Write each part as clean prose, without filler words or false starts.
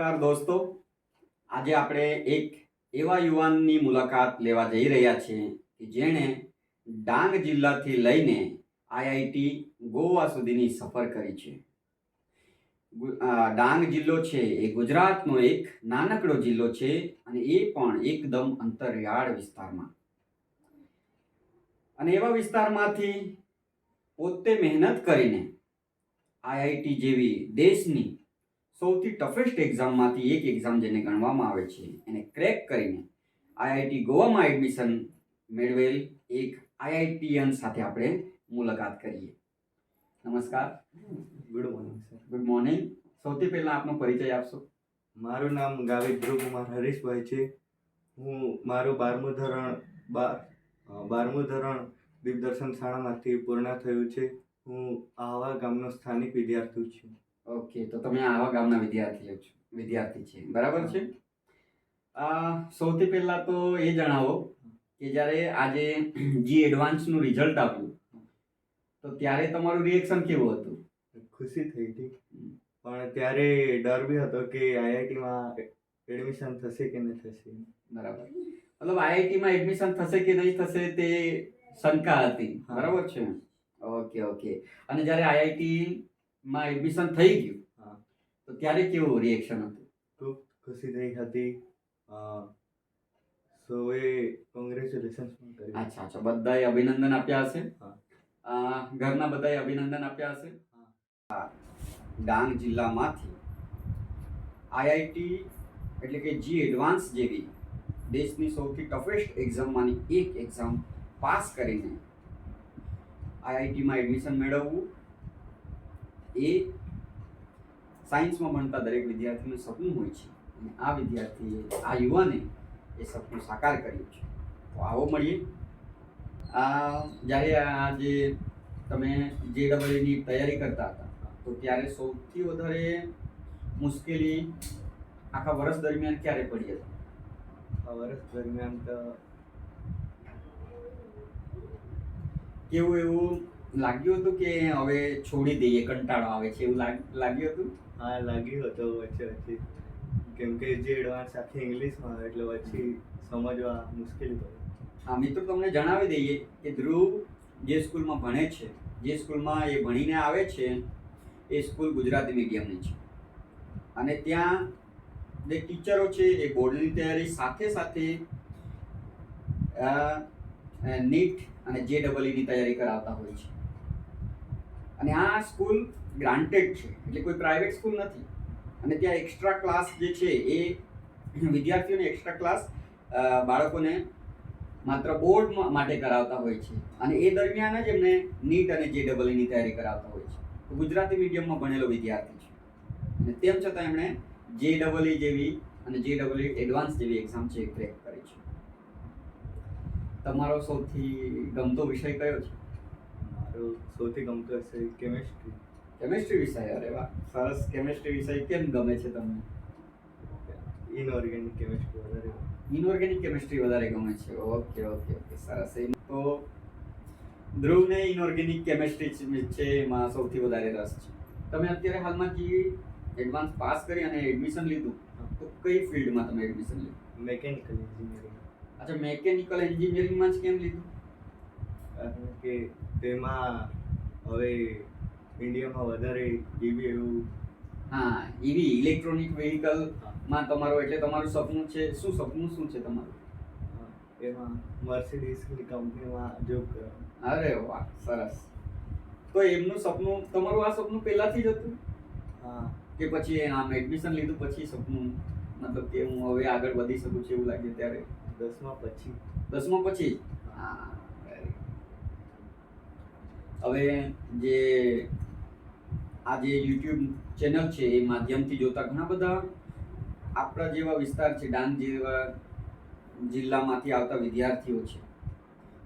નમસ્કાર દોસ્તો, આજે આપણે એક એવા યુવાનની મુલાકાત લેવા જઈ રહ્યા છીએ કે જેણે ડાંગ જિલ્લાથી લઈને આઈઆઈટી ગોવા સુધીની સફર કરી છે. ડાંગ જિલ્લો છે એ ગુજરાતનો એક નાનકડો જિલ્લો છે અને એ પણ એકદમ અંતરિયાળ વિસ્તારમાં. અને એવા વિસ્તારમાંથી પોતે મહેનત કરીને આઈઆઈટી જેવી દેશની સૌથી ટફેસ્ટ એક્ઝામમાંથી એક એક્ઝામ જેને ગણવામાં આવે છે એને ક્રેક કરીને આઈઆઈટી ગોવામાં એડમિશન મેળવેલ એક આઈઆઈટીયન સાથે આપણે મુલાકાત કરીએ. નમસ્કાર. Good morning sir. Good morning. સૌથી પહેલા આપનો પરિચય આપશો? મારું નામ ગાવિત ધ્રુવકુમાર હરીશભાઈ છે. હું મારું 12મું ધોરણ દીપદર્શન શાળામાંથી પૂર્ણ થયું છે. હું આહવા ગામનો સ્થાનિક વિદ્યાર્થી છું. ઓકે, તો તમે આવા ગામના વિદ્યાર્થી છે, બરાબર છે. સૌથી પહેલા તો એ જણાવો કે જ્યારે આજે જી એડવાન્સનું રિઝલ્ટ આવ્યું તો ત્યારે તમારું રિએક્શન કેવું હતું? ખુશી થઈ હતી, પણ ત્યારે ડર બી હતો કે આઈઆઈટીમાં એડમિશન થશે કે નહીં થશે. બરાબર, મતલબ આઈઆઈટીમાં એડમિશન થશે કે નહીં થશે તે શંકા હતી, બરાબર છે. Okay okay. અને જ્યારે આઈઆઈટીમાં એડમિશન થઈ ગયું તો ત્યારે કેવું રિએક્શન હતું? ખૂબ ખુશી થઈ હતી. સૌએ કોંગ્રેચ્યુલેશન્સ પણ કરી. અચ્છા, બધાએ અભિનંદન આપ્યા હશે? ઘરના બધાએ અભિનંદન આપ્યા હશે? ડાંગ જિલ્લામાંથી આઈઆઈટી એટલે કે જી એડવાન્સ જેવી દેશની સૌથી ટફેસ્ટ એક્ઝામમાંની એક એક્ઝામ પાસ કરીને આઈઆઈટીમાં એડમિશન મેળવવું એ સાયન્સમાં ભણતા દરેક વિદ્યાર્થીનું સપનું હોય છે. અને આ વિદ્યાર્થીએ, આ યુવાને એ સપનું સાકાર કર્યું છે. તો આવો મળીએ. જ્યારે આ જે તમે જેડબલઈની તૈયારી કરતા હતા તો ત્યારે સૌથી વધારે મુશ્કેલી આખા વર્ષ દરમિયાન ક્યારે પડી હતી? આ વર્ષ દરમિયાન તો કેવું એવું લાગ્યું હતું કે હવે છોડી દઈએ, કંટાળો આવે છે એવું લાગ્યું હતું? હા, લાગ્યું હતું વચ્ચે વચ્ચે, કેમ કે જે એડવાન્સ આખી ઇંગ્લિશમાં આવે એટલે પછી સમજવા મુશ્કેલી પડે. હા મિત્રો, તમને જણાવી દઈએ કે ધ્રુવ જે સ્કૂલમાં ભણે છે, જે સ્કૂલમાં એ ભણીને આવે છે એ સ્કૂલ ગુજરાતી મીડિયમની છે. અને ત્યાં જે ટીચરો છે એ બોર્ડની તૈયારી સાથે સાથે નીટ અને જેડબલઈની તૈયારી કરાવતા હોય છે. અને આ સ્કૂલ ગ્રાન્ટેડ છે, એટલે કોઈ પ્રાઇવેટ સ્કૂલ નથી. અને ત્યાં એક્સ્ટ્રા ક્લાસ જે છે એ વિદ્યાર્થીઓને એક્સ્ટ્રા ક્લાસ બાળકોને માત્ર બોર્ડ માટે કરાવતા હોય છે. અને એ દરમિયાન જ એમને નીટ અને જેડબલઈની તૈયારી કરાવતા હોય છે. તો ગુજરાતી મીડિયમમાં ભણેલો વિદ્યાર્થી છે અને તેમ છતાં એમણે જેડબલઈ જેવી અને જેડબલઈ એડવાન્સ જેવી એક્ઝામ છે ક્રેક કરી છે. તમારો સૌથી ગમતો વિષય કયો છે? મારો સૌથી ગમતો વિષય કેમેસ્ટ્રી. કેમેસ્ટ્રી વિષય? અરે વાહ, સરસ. કેમેસ્ટ્રી વિષય કેમ ગમે છે તમને? ઇનઓર્ગેનિક કેમેસ્ટ્રી વધારે. ઇનઓર્ગેનિક કેમેસ્ટ્રી વધારે ગમે છે. ઓકે ઓકે ઓકે, સરસ. તો ધ્રુવને ઇનઓર્ગેનિક કેમેસ્ટ્રી છે એમાં સૌથી વધારે રસ છે. તમે અત્યારે હાલમાં જે એડવાન્સ પાસ કરી અને એડમિશન લીધું તો કઈ ફિલ્ડમાં તમે એડમિશન લીધું? Mechanical engineering. અચ્છા, મેકેનિકલ એન્જિનિયરિંગમાં જ કેમ લીધું? કારણ કે તેમાં હવે ઇન્ડિયામાં વધારે ઈવી એવું. હા, ઈવી ઇલેક્ટ્રોનિક વ્હીકલમાં તમારો, એટલે તમારું સપનું છે. સપનું શું છે તમારું? એમાં મર્સિડીઝની કંપનીમાં જોબ કરવાનું. અરે વાહ, સરસ. તો એમનું સપનું, તમારું આ સપનું પહેલાથી જ હતું? હા. કે પછી આમ એડમિશન લીધું પછી સપનું, મતલબ કે હું હવે આગળ વધી શકું છું એવું લાગ્યું ત્યારે? 10મા પછી. 10મા પછી? હા. હવે જે આ જે યુટ્યુબ ચેનલ છે એ માધ્યમથી જોતા ઘણા બધા આપણા જેવા વિસ્તાર છે, ડાંગ જેવા જિલ્લામાંથી આવતા વિદ્યાર્થીઓ છે.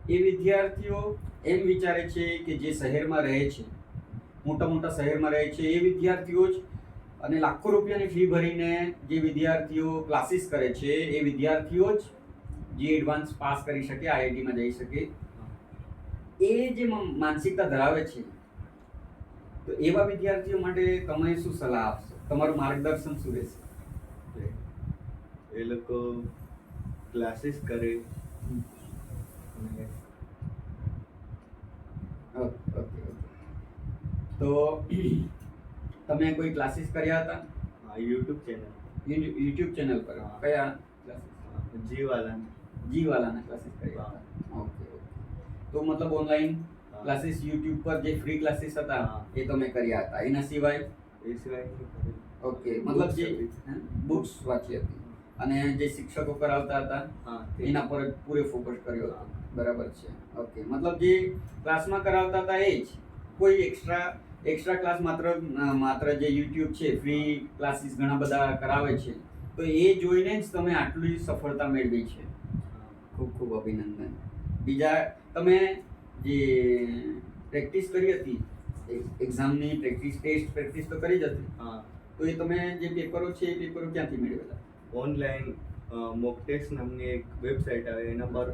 એ વિદ્યાર્થીઓ એમ વિચારે છે કે જે શહેરમાં રહે છે, મોટા મોટા શહેરમાં રહે છે એ વિદ્યાર્થીઓ જ, અને લાખો રૂપિયાની ફી ભરીને જે વિદ્યાર્થીઓ ક્લાસીસ કરે છે એ વિદ્યાર્થીઓ જ જે એડવાન્સ પાસ કરી શકે, આઈઆઈટીમાં જઈ શકે, એ જે માનસિકતા ધરાવે છે. તો એવા વિદ્યાર્થીઓ માટે તમે શું સલાહ આપશો? તમારું માર્ગદર્શન શું રહેશે? એ લોકો ક્લાસીસ કરે અને ઓકે ઓકે ઓકે. તો તમે કોઈ ક્લાસીસ કર્યા હતા યુટ્યુબ ચેનલ યુટ્યુબ ચેનલ પર? હા. કયા ક્લાસીસ? જીવાલા જીવાલાના ક્લાસીસ કર્યા હતા. Okay okay. તો મતલબ ઓનલાઈન ક્લાસીસ યુટ્યુબ પર જે ફ્રી ક્લાસીસ હતા હા. એ તમે કર્યા હતા. એના સિવાય એ સિવાય ઓકે મતલબ જે બુક્સ વાંચી હતી અને જે શિક્ષકો કરાવતા હતા એના પર પૂરે ફોકસ કર્યો હતો. બરાબર છે. ઓકે મતલબ જે ક્લાસમાં કરાવતા હતા એ જ, કોઈ એક્સ્ટ્રા ક્લાસ માત્ર જે યુટ્યુબ છે ફ્રી ક્લાસીસ ઘણા બધા કરાવે છે તો એ જોઈને જ તમે આટલી સફળતા મેળવી છે. ખૂબ ખૂબ અભિનંદન. બીજા તમે જે પ્રેક્ટિસ કરી હતી એક્ઝામની પ્રેક્ટિસ તો કરી જ હતી, તો એ તમે જે પેપરો છે એ પેપરો ક્યાંથી મેળવેલા? ઓનલાઈન મોક ટેસ્ટ નામની એક વેબસાઇટ આવે એના પર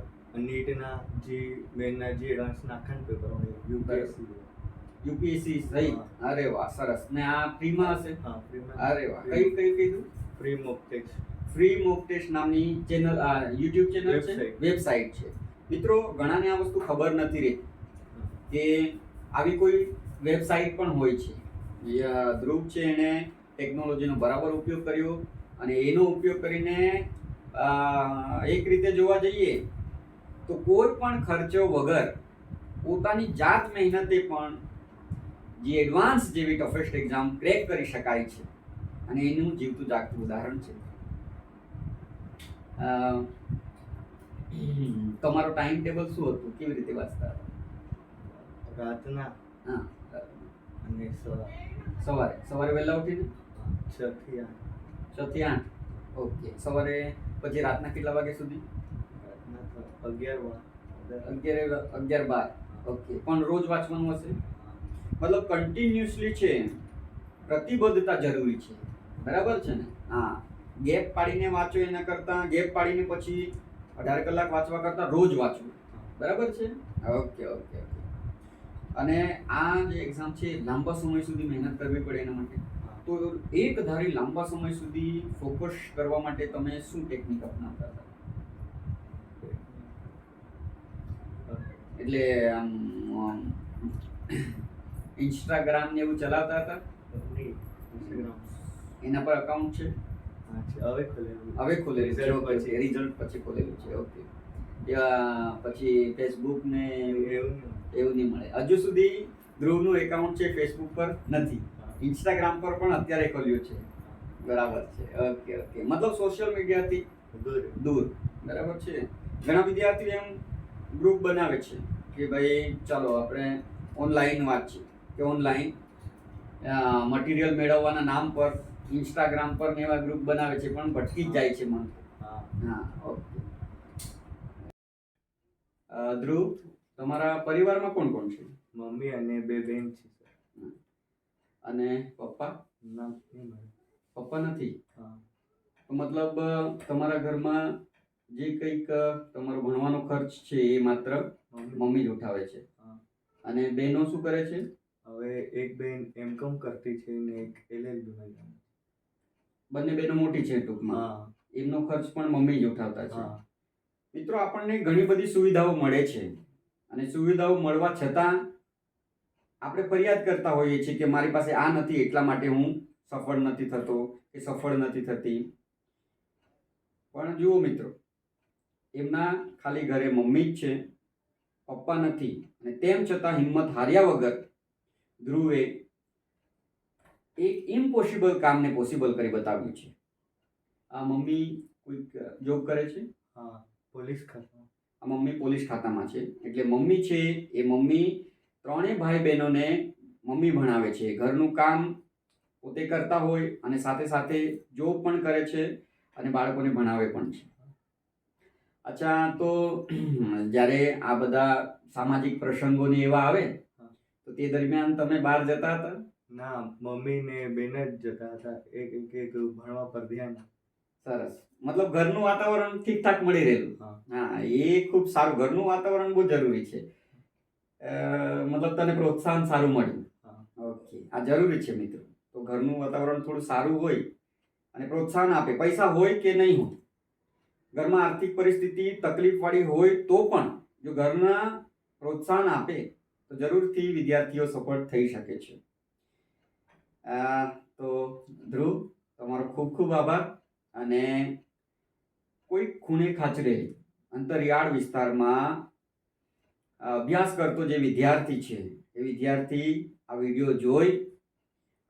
નીટના જે મેનના જે એડવાન્સના આખા પેપર હોય યુપીએસસી સહી. અરે વાહ સરસ. ને આ ફ્રીમાં હશે? ફ્રીમાં. અરે વાહ. કઈ કીધું? Free mock test. Free mock test નામની ચેનલ, યુટ્યુબ ચેનલ છે, વેબસાઇટ છે. મિત્રો ઘણાને આ વસ્તુ ખબર નથી રહેતી કે આવી કોઈ વેબસાઇટ પણ હોય છે. ધ્રુવ છે એણે ટેકનોલોજીનો બરાબર ઉપયોગ કર્યો અને એનો ઉપયોગ કરીને એક રીતે જોવા જઈએ તો કોઈ પણ ખર્ચો વગર પોતાની જાત મહેનતે પણ જે એડવાન્સ જેવી ટફેસ્ટ એક્ઝામ ક્રેક કરી શકાય છે અને એનું જીવતું જાગતું ઉદાહરણ છે. તમારો ટાઈમ ટેબલ શું હતું? કેવી રીતે વાંચતા હતા? રાતના હા, અને સવારે વહેલા ઉઠીને 6 થી 8. 6 થી 8. ઓકે. સવારે પછી રાતના કેટલા વાગ્યા સુધી? રાતના 11 12. ઓકે. પણ રોજ વાંચવાનું હશે? મતલબ કન્ટિન્યુઅસલી છે, પ્રતિબદ્ધતા જરૂરી છે. બરાબર છે ને? હા. ગેપ પાડીને વાંચો એના કરતાં ગેપ પાડીને પછી 18 કલાક વાંચવા કરતાં રોજ વાંચવું. બરાબર છે? Okay okay okay. અને આ જે એક્ઝામ છે લાંબા સમય સુધી મહેનત કરવી પડે એના માટે, તો એક ધારી લાંબા સમય સુધી ફોકસ કરવા માટે તમે શું ટેકનિક અપનાવતા હતા? એટલે આમ ઇન્સ્ટાગ્રામ ને એવું ચલાવતા હતા? એના પર અકાઉન્ટ છે? હવે ખોલેલું છે. રિઝલ્ટ પછી ખોલેલું છે. ઓકે. પછી ફેસબુક ને એવું નહીં મળે હજુ સુધી? ધ્રુવનું એકાઉન્ટ છે ફેસબુક પર નથી, ઇન્સ્ટાગ્રામ પર પણ અત્યારે ખોલ્યું છે. બરાબર છે. Okay okay. મતલબ સોશિયલ મીડિયાથી દૂર. બરાબર છે. ઘણા વિદ્યાર્થીઓ એમ ગ્રુપ બનાવે છે કે ભાઈ ચાલો આપણે ઓનલાઈન વાંચીએ કે ઓનલાઈન મટીરિયલ મેળવવાના નામ પર ઇન્સ્ટાગ્રામ પર ને એવા ગ્રુપ બનાવે છે પણ ભટકી જ જાય છે મન. હા ઓકે. ધ્રુવ, તમારા પરિવારમાં કોણ કોણ છે? મમ્મી અને 2 બહેન છે. અને પપ્પા? પપ્પા નથી. તો મતલબ તમારા ઘરમાં જે કંઈક તમારો ભણવાનો ખર્ચ છે એ માત્ર મમ્મી જ ઉઠાવે છે. અને બહેનો શું કરે છે? હવે એક બેન M.Com કરતી છે ને એક LLB માં. બંને બહેનો મોટી છે ટૂંકમાં. એમનો ખર્ચ પણ મમ્મી જ ઉઠાવતા છે. મિત્રો, આપણને ઘણી બધી સુવિધાઓ મળે છે અને સુવિધાઓ મળવા છતાં આપણે ફરિયાદ કરતા હોઈએ છીએ કે મારી પાસે આ નથી એટલા માટે હું સફળ નથી થતો કે સફળ નથી થતી. પણ જુઓ મિત્રો, એમના ખાલી ઘરે મમ્મી જ છે, પપ્પા નથી, અને તેમ છતાં હિંમત હાર્યા વગર ધ્રુવે એક ઇમ્પોસિબલ કામને પોસિબલ કરી બતાવ્યું છે. આ મમ્મી કોઈક જોબ કરે છે? પોલીસ ખાતા. આ મમ્મી પોલીસ ખાતામાં છે. એટલે મમ્મી છે એ મમ્મી ત્રણેય ભાઈ બહેનોને મમ્મી ભણાવે છે. ઘરનું કામ પોતે કરતા હોય અને સાથે સાથે જોબ પણ કરે છે અને બાળકોને ભણાવે પણ છે. અચ્છા, તો જ્યારે આ બધા સામાજિક પ્રસંગોને એવા આવે તો તે દરમિયાન તમે બહાર જતા હતા? ના, મમ્મી ને બેન જ જતા હતા. એક ભણવા પર ધ્યાન. સરસ. મતલબ ઘરનું વાતાવરણ ઠીકઠાક મળી રહેલું. હા, એ ખૂબ સારું. ઘરનું વાતાવરણ બહુ જરૂરી છે. મતલબ તને પ્રોત્સાહન સારું મળ્યું. ઓકે, આ જરૂરી છે મિત્રો. તો ઘરનું વાતાવરણ થોડું સારું હોય અને પ્રોત્સાહન આપે, પૈસા હોય કે નહીં હોય, ઘરમાં આર્થિક પરિસ્થિતિ તકલીફવાળી હોય તો પણ જો ઘરના પ્રોત્સાહન આપે તો જરૂરથી વિદ્યાર્થીઓ સફળ થઈ શકે છે. તો ધ્રુવ, તમારો ખૂબ ખૂબ આભાર. અને કોઈ ખૂણે ખાચરે અંતરિયાળ વિસ્તારમાં અભ્યાસ કરતો જે વિદ્યાર્થી છે એ વિદ્યાર્થી આ વિડીયો જોઈ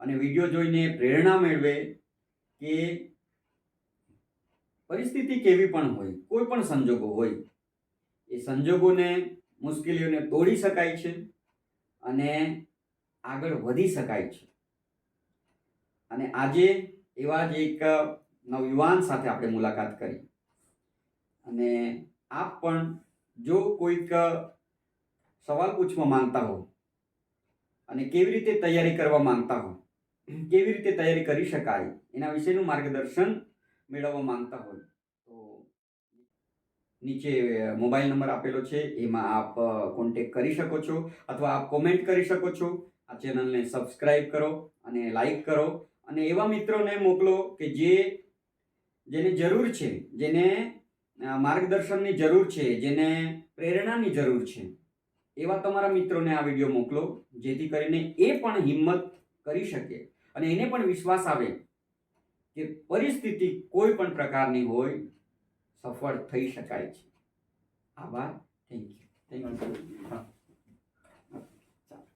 અને વિડીયો જોઈને પ્રેરણા મેળવે કે પરિસ્થિતિ કેવી પણ હોય, કોઈ પણ સંજોગો હોય, એ સંજોગોને, મુશ્કેલીઓને તોડી શકાય છે અને આગળ વધી શકાય છે. અને આજે એવા જ એક નવયુવાન સાથે આપણે મુલાકાત કરી. અને આપ પણ જો કોઈક સવાલ પૂછવા માંગતા હો અને કેવી રીતે તૈયારી કરવા માંગતા હો, કેવી રીતે તૈયારી કરી શકાય એના વિશેનું માર્ગદર્શન મેળવવા માંગતા હોય તો નીચે મોબાઈલ નંબર આપેલો છે, એમાં આપ કોન્ટેક્ટ કરી શકો છો અથવા આપ કોમેન્ટ કરી શકો છો. આ ચેનલને સબસ્ક્રાઈબ કરો અને લાઈક કરો અને એવા મિત્રોને મોકલો કે જેને જરૂર છે, જેને માર્ગદર્શનની જરૂર છે, જેને પ્રેરણાની જરૂર છે, એવા તમારા મિત્રોને આ વિડીયો મોકલો, જેથી કરીને એ પણ હિંમત કરી શકે અને એને પણ વિશ્વાસ આવે કે પરિસ્થિતિ કોઈ પણ પ્રકારની હોય, સફળ થઈ શકાય છે. આભાર. Thank you.